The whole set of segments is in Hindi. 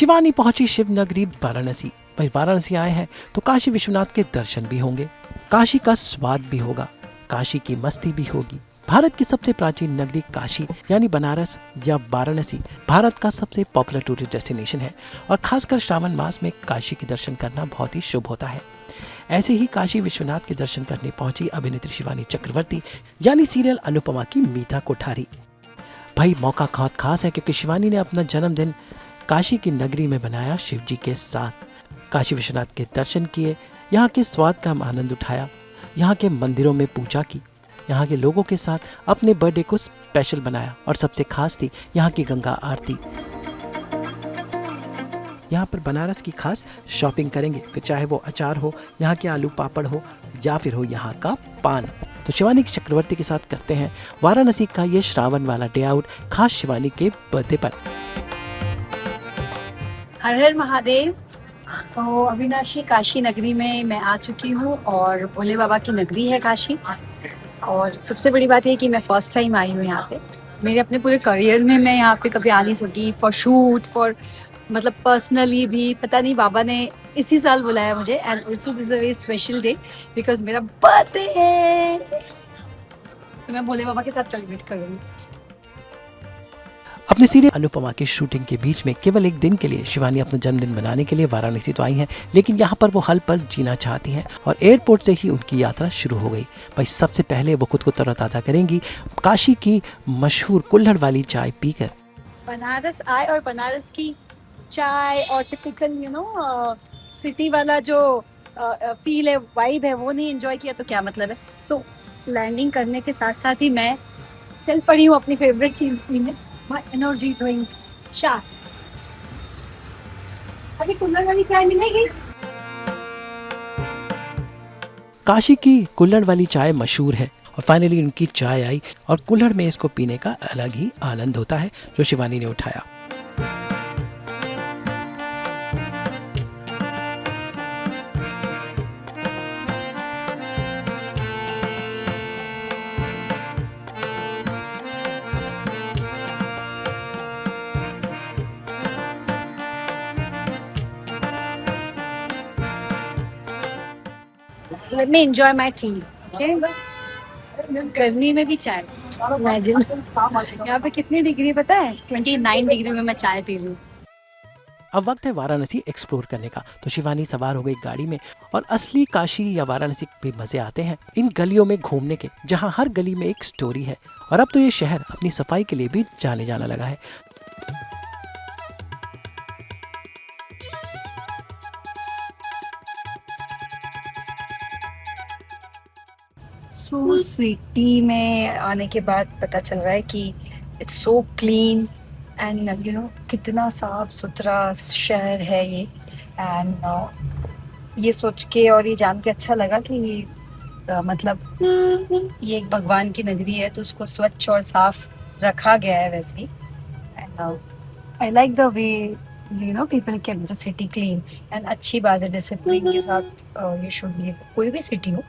शिवानी पहुंची शिव नगरी वाराणसी। भाई वाराणसी आए हैं तो काशी विश्वनाथ के दर्शन भी होंगे, काशी का स्वाद भी होगा, काशी की मस्ती भी होगी। भारत की सबसे प्राचीन नगरी काशी यानी बनारस या वाराणसी भारत का सबसे पॉपुलर टूरिस्ट डेस्टिनेशन है और खासकर श्रावण मास में काशी के दर्शन करना बहुत ही शुभ होता है। ऐसे ही काशी विश्वनाथ के दर्शन करने पहुंची अभिनेत्री शिवानी चक्रवर्ती यानी सीरियल अनुपमा की मीता कोठारी। भाई मौका बहुत खास है क्योंकि शिवानी ने अपना जन्मदिन काशी की नगरी में बनाया शिव जी के साथ। काशी विश्वनाथ के दर्शन किए, यहाँ के स्वाद का आनंद उठाया, यहाँ के मंदिरों में पूजा की, यहाँ के लोगों के साथ अपने बर्थडे को स्पेशल बनाया और सबसे खास थी यहाँ की गंगा आरती। यहाँ पर बनारस की खास शॉपिंग करेंगे, फिर चाहे वो अचार हो, यहाँ के आलू पापड़ हो या फिर हो यहाँ का पान। तो शिवानी चक्रवर्ती के साथ करते हैं वाराणसी का ये श्रावण वाला डे आउट खास शिवानी के बर्थडे पर। हर हर महादेव। तो अविनाशी काशी नगरी में मैं आ चुकी हूँ और भोले बाबा की नगरी है काशी। और सबसे बड़ी बात है कि मैं फर्स्ट टाइम आई हूँ यहाँ पे। मेरे अपने पूरे करियर में मैं यहाँ पे कभी आ नहीं सकी फॉर शूट, फॉर मतलब पर्सनली भी। पता नहीं बाबा ने इसी साल बुलाया मुझे and also this a very special day because मेरा बर्थडे है, तो मैं भोले बाबा के साथ सेलिब्रेट करूँगी। अपने सीरियल अनुपमा की शूटिंग के बीच में केवल एक दिन के लिए शिवानी अपना जन्मदिन मनाने के लिए वाराणसी तो आई हैं, लेकिन यहाँ पर वो हल पल जीना चाहती हैं और एयरपोर्ट से ही उनकी यात्रा शुरू हो गई। भाई सबसे पहले वो खुद को तरोताजा करेंगी काशी की मशहूर कुल्हड़ वाली चाय पीकर। बनारस आए और बनारस की चाय और टिपिकल सिटी वाला जो फील है, वाइब है, वो नहीं एंजॉय किया तो क्या मतलब है। सो लैंडिंग करने के साथ साथ ही मैं चल पड़ी हूँ अपनी फेवरेट चीज पीने, माय एनर्जी ड्रिंक चाय। अभी कुल्हड़ वाली चाय मिलेगी। काशी की कुल्हड़ वाली चाय मशहूर है और फाइनली उनकी चाय आई और कुल्हड़ में इसको पीने का अलग ही आनंद होता है जो शिवानी ने उठाया। So let me enjoy my tea. Okay? गर्मी में भी चाय, इमेजिन। यहाँ पे कितनी डिग्री पता है? 29 डिग्री में मैं चाय पी रही हूँ। अब वक्त है वाराणसी एक्सप्लोर करने का। तो शिवानी सवार हो गई गाड़ी में और असली काशी या वाराणसी भी मजे आते हैं इन गलियों में घूमने के, जहाँ हर गली में एक स्टोरी है। और अब तो ये शहर अपनी सफाई के लिए भी जाने जाना लगा है। सो सिटी में आने के बाद पता चल रहा है कि इट्स सो क्लीन एंड कितना साफ सुथरा शहर है ये। एंड ये सोच के और ये जान के अच्छा लगा कि मतलब ये एक भगवान की नगरी है तो उसको स्वच्छ और साफ रखा गया है वैसे ही। And I like the way people keep the city clean. And अच्छी बात है, डिसिप्लिन के साथ ये शुड बी, कोई भी सिटी हो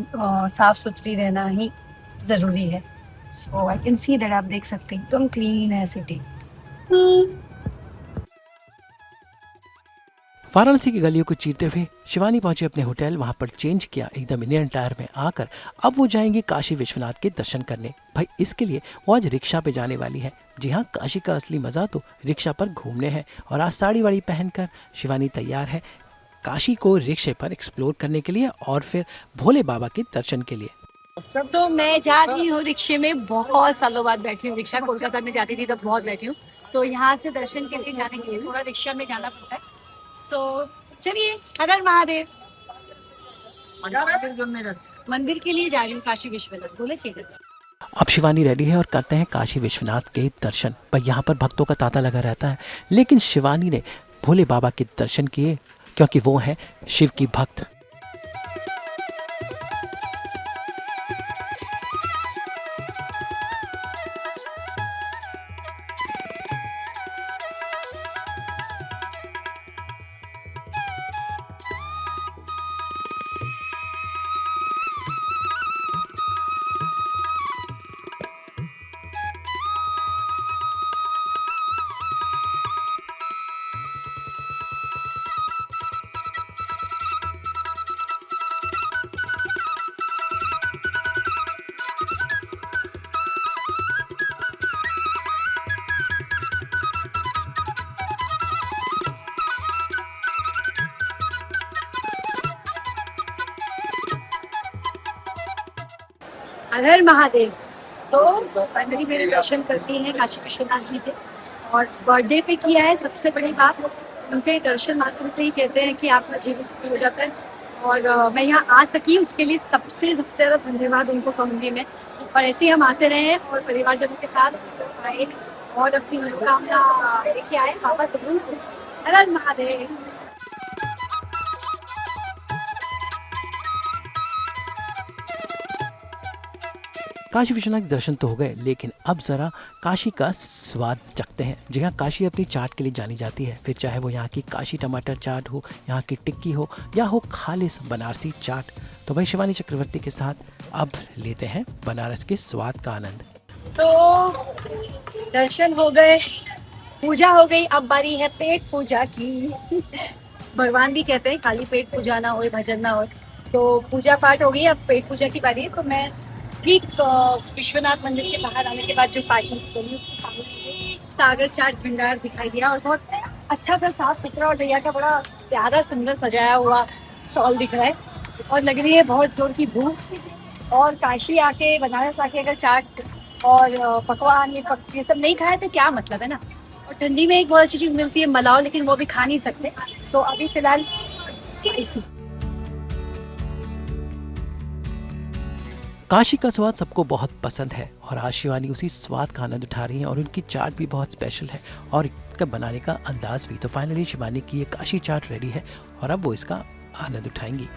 साफ सुथरी रहना ही जरूरी है। सो आई कैन सी दैट, आप देख सकते हैं एकदम क्लीन है सिटी। वाराणसी की गलियों को चीरते हुए शिवानी पहुंची अपने होटल, वहां पर चेंज किया एकदम इंडियन टायर में आकर अब वो जाएंगी काशी विश्वनाथ के दर्शन करने। भाई इसके लिए वो आज रिक्शा पे जाने वाली है। जी हाँ, काशी का असली मजा तो रिक्शा पर घूमने हैं और आज साड़ी वाड़ी पहनकर शिवानी तैयार है काशी को रिक्शे पर एक्सप्लोर करने के लिए और फिर भोले बाबा के दर्शन के लिए। तो मैं जा रही हूँ रिक्शे में, बहुत सालों बाद बैठी हूँ रिक्शा। कोलकाता में जाती थी तब बहुत बैठी हूँ, तो यहाँ से दर्शन करके जाने के लिए थोड़ा रिक्शा में जाना पड़ता है। सो चलिए, हर हर महादेव। मंदिर के लिए जा रही हूँ काशी विश्वनाथ, बोले चाहिए। अब शिवानी रेडी है और करते हैं काशी विश्वनाथ के दर्शन। पर यहाँ पर भक्तों का तांता लगा रहता है, लेकिन शिवानी ने भोले बाबा के दर्शन किए क्योंकि वो हैं शिव की भक्त। हर हर महादेव। तो फाइनली मेरे दर्शन करती हैं काशी विश्वनाथ जी के, और बर्थडे पे किया है। सबसे बड़ी बात, उनके दर्शन मात्र से ही कहते हैं कि आपका जीवन सफल हो जाता है। और मैं यहाँ आ सकी उसके लिए सबसे ज़्यादा धन्यवाद उनको कहूँगी मैं। और ऐसे ही हम आते रहे और परिवारजनों के साथ आए और अपनी मनोकामना लेके आए बाबा जरूर। हर हर महादेव। काशी विश्वनाथ के दर्शन तो हो गए, लेकिन अब जरा काशी का स्वाद चखते हैं। जी हाँ, काशी अपनी चाट के लिए जानी जाती है, फिर चाहे वो यहाँ की काशी टमाटर चाट हो, यहाँ की टिक्की हो, या हो खालिस बनारसी चाट। तो भाई शिवानी चक्रवर्ती के साथ अब लेते हैं बनारस के स्वाद का आनंद। तो दर्शन हो गए, पूजा हो गई, अब बारी है पेट पूजा की। भगवान भी कहते हैं खाली पेट पूजा ना हो, भजन ना हो। तो पूजा पाठ हो गई, अब पेट पूजा की बारी है। तो मैं ठीक विश्वनाथ मंदिर के बाहर आने के बाद जो पार्किंग करी उसके सामने मुझे सागर चाट भंडार दिखाई दिया, और बहुत अच्छा सा साफ सुथरा और भैया का बड़ा प्यारा सुंदर सजाया हुआ स्टॉल दिख रहा है, और लग रही है बहुत जोर की भूख। और काशी आके, बनारस आके अगर चाट और पकवान ये सब नहीं खाए तो क्या मतलब है ना। और ठंडी में एक बहुत अच्छी चीज़ मिलती है मलाओ, लेकिन वो भी खा नहीं सकते। तो अभी फिलहाल स्पाइसी। काशी का स्वाद सबको बहुत पसंद है और आज शिवानी उसी स्वाद का आनंद उठा रही हैं, और उनकी चाट भी बहुत स्पेशल है और इसका बनाने का अंदाज भी। तो फाइनली शिवानी की ये काशी चाट रेडी है और अब वो इसका आनंद उठाएंगी।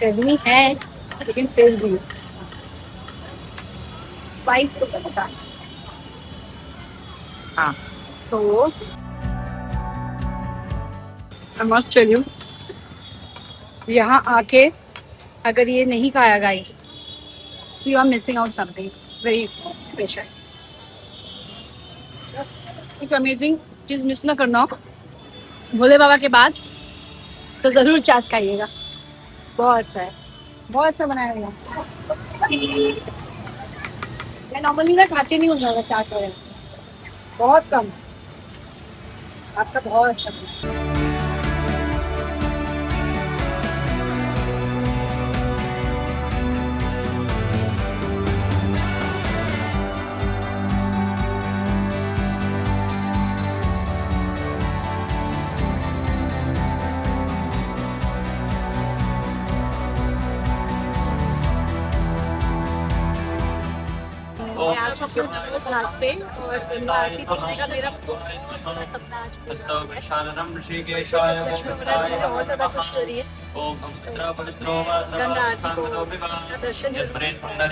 गर्मी है लेकिन फिर भी स्पाइस तो पता है। हाँ, so I must tell you, यहाँ आके अगर ये नहीं खाया गाइस, तो you are missing out something very special. एक अमेजिंग चीज मिस ना करना हो भोले बाबा के बाद, तो जरूर चाट खाइएगा। बहुत अच्छा है, बहुत अच्छा बनाया हुआ। मैं नॉर्मली ना खाती नहीं हूँ ज़्यादा चाट वगैरह, बहुत कम। आपका बहुत अच्छा बना। मैं आज अपने घाट पे और गंगा आरती देखने का मेरा बहुत बड़ा सपना आज पूरा हो गया है। लक्ष्मी महाराज मुझे और ज्यादा खुश हो रही है। गंगा आरती को इसका दर्शन जरूर। ये मैं गंगा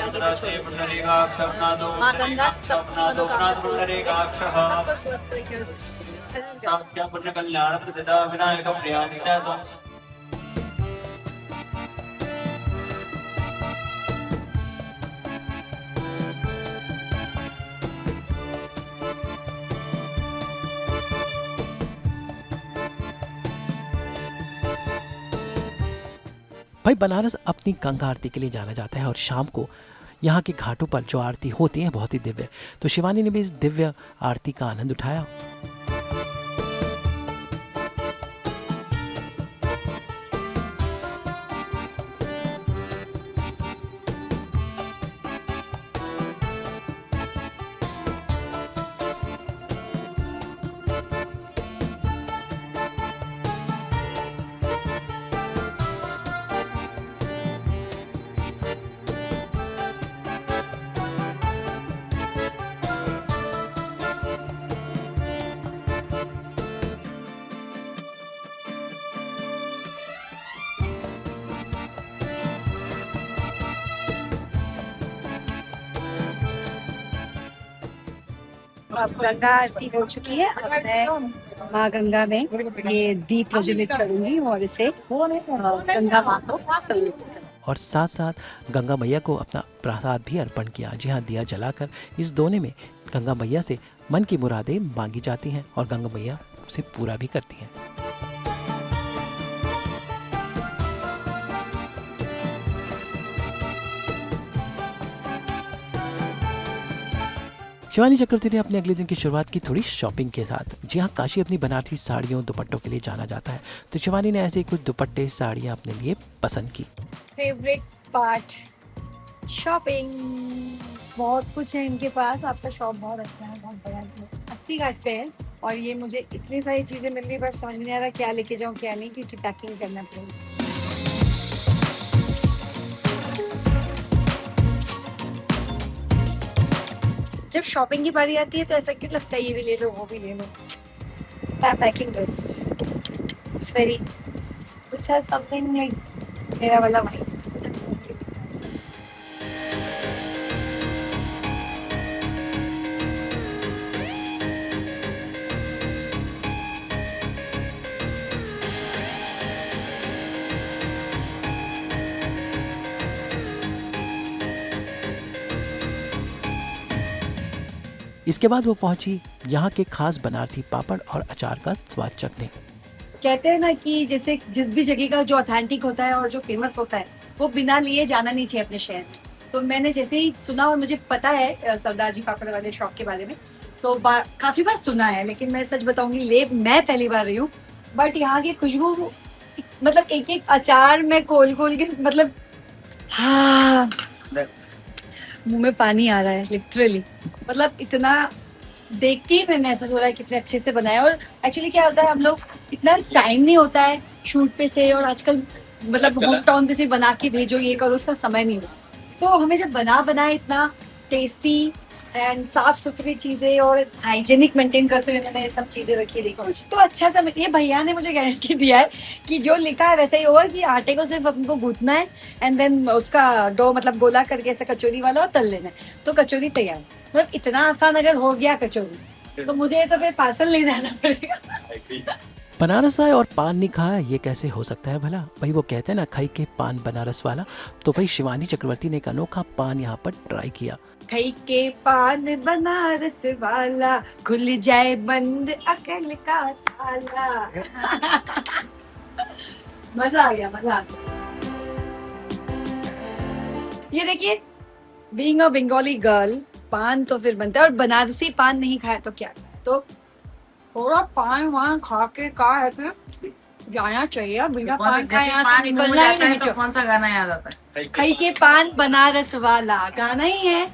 जी को छोड़ूंगी। माँ गंगा सबकी मनोकामना पूर्ण करे, सबको स्वस्थ रखे और भाई बनारस अपनी गंगा आरती के लिए जाना जाता है और शाम को यहाँ के घाटों पर जो आरती होती है बहुत ही दिव्य। तो शिवानी ने भी इस दिव्य आरती का आनंद उठाया। अब गंगा आरती हो चुकी है। अब मैं माँ गंगा में ये दीप प्रज्वलित करूंगी और इसे गंगा माँ को समर्पित करूंगी। और साथ साथ गंगा मैया को अपना प्रसाद भी अर्पण किया। जी हाँ, दिया जलाकर इस दोने में गंगा मैया से मन की मुरादें मांगी जाती हैं और गंगा मैया उसे पूरा भी करती हैं। शिवानी चक्रवर्ती ने अपने अगले दिन की शुरुआत की थोड़ी शॉपिंग के साथ। जी हाँ, काशी अपनी बनारसी साड़ियों दुपट्टों के लिए जाना जाता है, तो शिवानी ने ऐसे ही कुछ दुपट्टे साड़ियाँ अपने लिए पसंद की। फेवरेट पार्ट शॉपिंग, बहुत कुछ है इनके पास। आपका शॉप बहुत अच्छा है, बहुत बड़ा है, 80 घाट पे है। और ये मुझे इतनी सारी चीजें मिल रही है, पर समझ में नहीं आ रहा क्या लेके जाऊँ क्या नहीं, क्योंकि पैकिंग करना पड़ेगा। जब शॉपिंग की बारी आती है तो ऐसा क्यों लगता है ये भी ले लो वो भी ले लो। I'm liking this. It's very. This has something like मेरा वाला vibe. इसके बाद वो पहुंची यहाँ के खास बनारसी पापड़ और अचार का स्वाद चखने। कहते हैं ना कि जैसे जिस भी जगह का जो ऑथेंटिक होता है और जो फेमस होता है वो बिना लिए जाना नहीं चाहिए अपने शहर में। तो मैंने जैसे ही सुना और मुझे पता है सरदार जी पापड़ वाले शॉप के बारे में, तो काफी बार सुना है, लेकिन मैं सच बताऊंगी ले मैं पहली बार रही हूँ। बट यहाँ की खुशबू, मतलब एक एक अचार में खोल खोल के, मतलब हाँ, मुंह में पानी आ रहा है लिटरली। मतलब इतना देख के ही मैं महसूस हो रहा है कितने अच्छे से बनाया। और एक्चुअली क्या होता है, हम लोग इतना टाइम नहीं होता है शूट पे से, और आजकल मतलब होम टाउन पे से बना के भेजो ये करो, उसका समय नहीं होता। सो हमें जब बनाए इतना टेस्टी एंड साफ सुथरी चीजें और हाइजेनिक मेंटेन करते हुए मैंने ये सब चीजें रखी रही, कुछ तो अच्छा सा। ये भैया ने मुझे गारंटी दिया है कि जो लिखा है वैसा ही होगा, कि आटे को सिर्फ हमको गूंथना है एंड देन उसका डो मतलब गोला करके ऐसा कचौरी वाला और तल लेना है, तो कचौरी तैयार। मतलब इतना आसान अगर हो गया कचौरी, तो मुझे तो फिर पार्सल लेने आना पड़ेगा। बनारस आए और पान नहीं खाया, ये कैसे हो सकता है भला? भाई वो कहते हैं ना, खाई के पान बनारस वाला। तो भाई शिवानी चक्रवर्ती ने एक अनोखा पान यहाँ पर ट्राई किया। खाई के पान बनारस वाला, खुल जाए बंद अकल का ताला। मजा आ गया, मजा आ गया। ये देखिए, बीइंग अ बंगाली गर्ल, पान तो फिर बनता है, और बनारसी पान नहीं खाया तो क्या खाया? तो थोड़ा पान वान खा के का है कि जाना चाहिए, बिना पान खाए यहाँ से निकलना ही नहीं। तो कौन सा गाना याद आता है? खाई के पान बनारस वाला गाना ही है।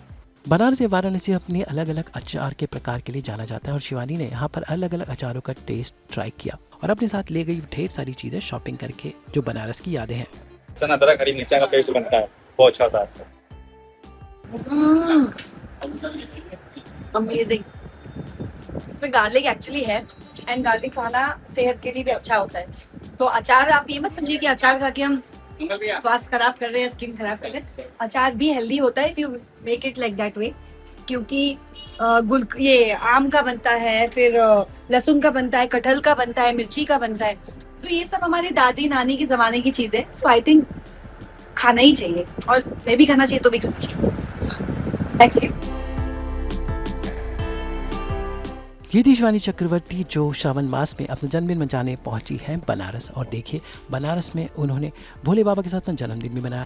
बनारस या वाराणसी अपने अलग अलग अचार के प्रकार के लिए जाना जाता है, और शिवानी ने यहाँ पर अलग अलग अचारों का टेस्ट ट्राई किया और अपने साथ ले गई ढेर सारी चीजें शॉपिंग करके, जो बनारस की यादें हैं। चना अदरक हरी मिर्चा का पेस्ट बनता है, बहुत अच्छा होता है। अमेजिंग। इसमें गार्लिक एक्चुअली है, एंड गार्लिक खाना सेहत के लिए भी अच्छा होता है। तो अचार, आप ये मत समझिए कि अचार खा के हम स्वास्थ्य खराब कर रहे हैं, स्किन खराब कर रहे हैं। अचार भी हेल्दी होता है if you make it like that way, क्योंकि ये आम का बनता है, फिर लहसुन का बनता है, कटहल का बनता है, मिर्ची का बनता है। तो ये सब हमारी दादी नानी के जमाने की चीजें, सो आई थिंक खाना ही चाहिए, और मैं भी खाना चाहिए तो भी खाना चाहिए। Thank you. ये थी शिवानी चक्रवर्ती, जो श्रावण मास में अपने जन्मदिन मनाने पहुंची हैं बनारस। और देखिए, बनारस में उन्होंने भोले बाबा के साथ अपना जन्मदिन भी मनाया,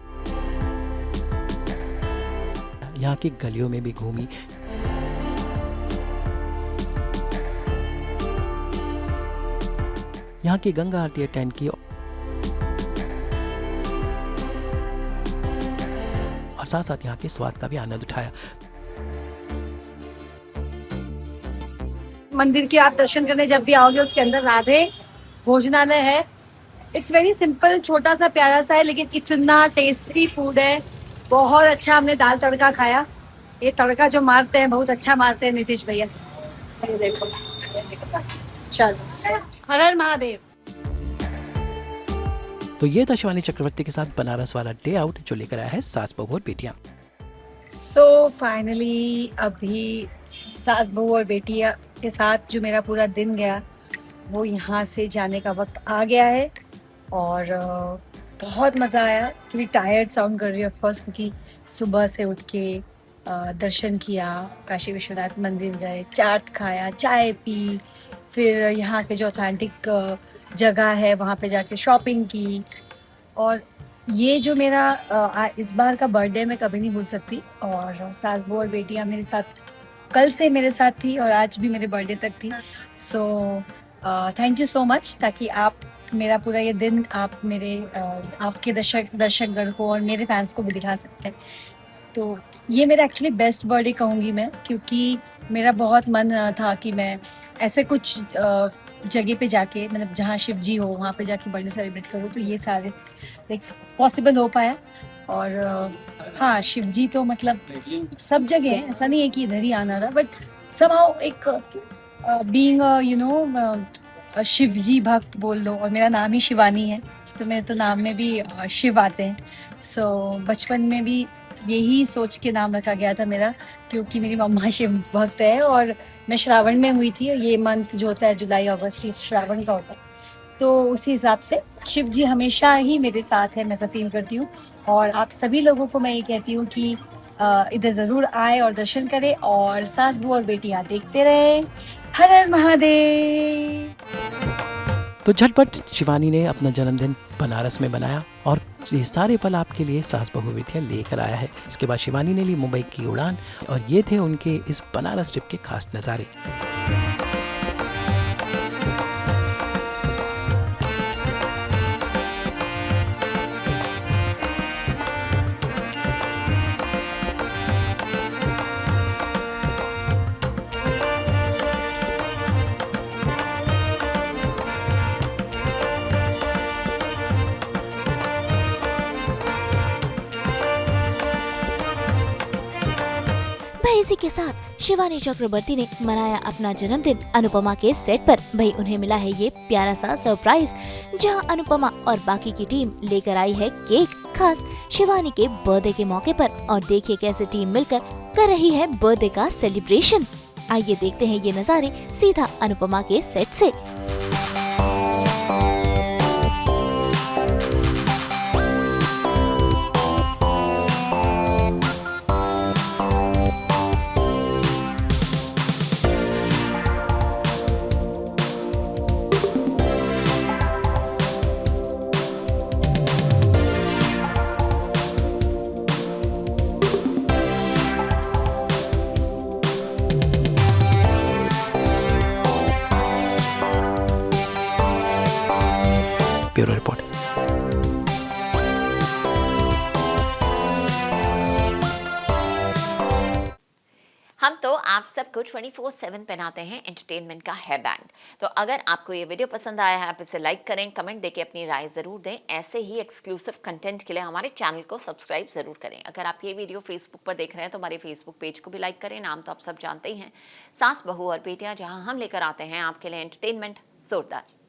यहाँ की गलियों में भी घूमी, यहाँ की गंगा आरती अटेंड की, और साथ साथ यहाँ के स्वाद का भी आनंद उठाया। मंदिर के आप दर्शन करने जब भी आओगे, उसके अंदर राधे भोजनालय है। इट्स वेरी सिंपल, छोटा सा प्यारा सा है, लेकिन इतना टेस्टी फूड है, बहुत अच्छा। हमने दाल तड़का खाया। ये तड़का जो मारते हैं बहुत अच्छा मारते हैं नीतीश भैया। ये देखो, चलो, हर हर महादेव। तो ये था शिवानी चक्रवर्ती के साथ बनारस वाला डे आउट, जो लेकर आया है सास बहू और बेटियां। सो फाइनली अभी सास बहू और बेटियां के साथ जो मेरा पूरा दिन गया, वो यहाँ से जाने का वक्त आ गया है। और बहुत मज़ा आया। थोड़ी टायर्ड साउंड कर रही है ऑफकोर्स, क्योंकि सुबह से उठ के दर्शन किया, काशी विश्वनाथ मंदिर गए, चाट खाया, चाय पी, फिर यहाँ के जो ऑथेंटिक जगह है वहाँ पे जाके शॉपिंग की। और ये जो मेरा इस बार का बर्थडे मैं कभी नहीं भूल सकती। और सास बहू और बेटियाँ मेरे साथ कल से मेरे साथ थी और आज भी मेरे बर्थडे तक थी। So thank you so much, ताकि आप मेरा पूरा ये दिन आप मेरे आपके दर्शकगण को और मेरे फैंस को भी दिखा सकते हैं। तो ये मेरा एक्चुअली बेस्ट बर्थडे कहूँगी मैं, क्योंकि मेरा बहुत मन था कि मैं ऐसे कुछ जगह पे जाके, मतलब जहाँ शिव जी हो वहाँ पे जाके बर्थडे सेलिब्रेट करूँ, तो ये सारे लाइक पॉसिबल हो पाया। और हाँ, शिव जी तो मतलब सब जगह है, ऐसा नहीं है कि इधर ही आना था, बट समहाउ एक बीइंग यू नो शिव जी भक्त बोल लो, और मेरा नाम ही शिवानी है, तो मेरे तो नाम में भी शिव आते हैं। सो बचपन में भी यही सोच के नाम रखा गया था मेरा, क्योंकि मेरी मम्मा शिव भक्त है और मैं श्रावण में हुई थी। ये मंथ जो होता है जुलाई अगस्त, ये श्रावण का होता है, तो उसी हिसाब से शिव जी हमेशा ही मेरे साथ है, मैं ऐसा फील करती हूँ। और आप सभी लोगों को मैं ये कहती हूँ कि इधर ज़रूर आए और दर्शन करें, और सास बहू और बेटियाँ देखते रहे। हर हर महादेव। तो झटपट शिवानी ने अपना जन्मदिन बनारस में बनाया और ये सारे पल आपके लिए सास बहू बेटियां लेकर आया है। इसके बाद शिवानी ने ली मुंबई की उड़ान और ये थे उनके इस बनारस ट्रिप के खास नज़ारे। भाई इसी के साथ शिवानी चक्रवर्ती ने मनाया अपना जन्मदिन अनुपमा के सेट पर। भाई उन्हें मिला है ये प्यारा सा सरप्राइज, जहां अनुपमा और बाकी की टीम लेकर आई है केक खास शिवानी के बर्थडे के मौके पर। और देखिए कैसे टीम मिलकर कर रही है बर्थडे का सेलिब्रेशन। आइए देखते हैं ये नज़ारे सीधा अनुपमा के सेट से। Bureau report. हम तो आप सबको 24/7 पहनाते हैं एंटरटेनमेंट का है बैंड। तो अगर आपको ये वीडियो पसंद आया है, आप इसे लाइक करें, कमेंट देके अपनी राय ज़रूर दें। ऐसे ही एक्सक्लूसिव कंटेंट के लिए हमारे चैनल को सब्सक्राइब ज़रूर करें। अगर आप ये वीडियो फेसबुक पर देख रहे हैं तो हमारे फेसबुक पेज को भी लाइक करें। नाम तो आप सब जानते ही हैं, सास बहू और बेटियां, जहां हम लेकर आते हैं आपके लिए एंटरटेनमेंट जोरदार।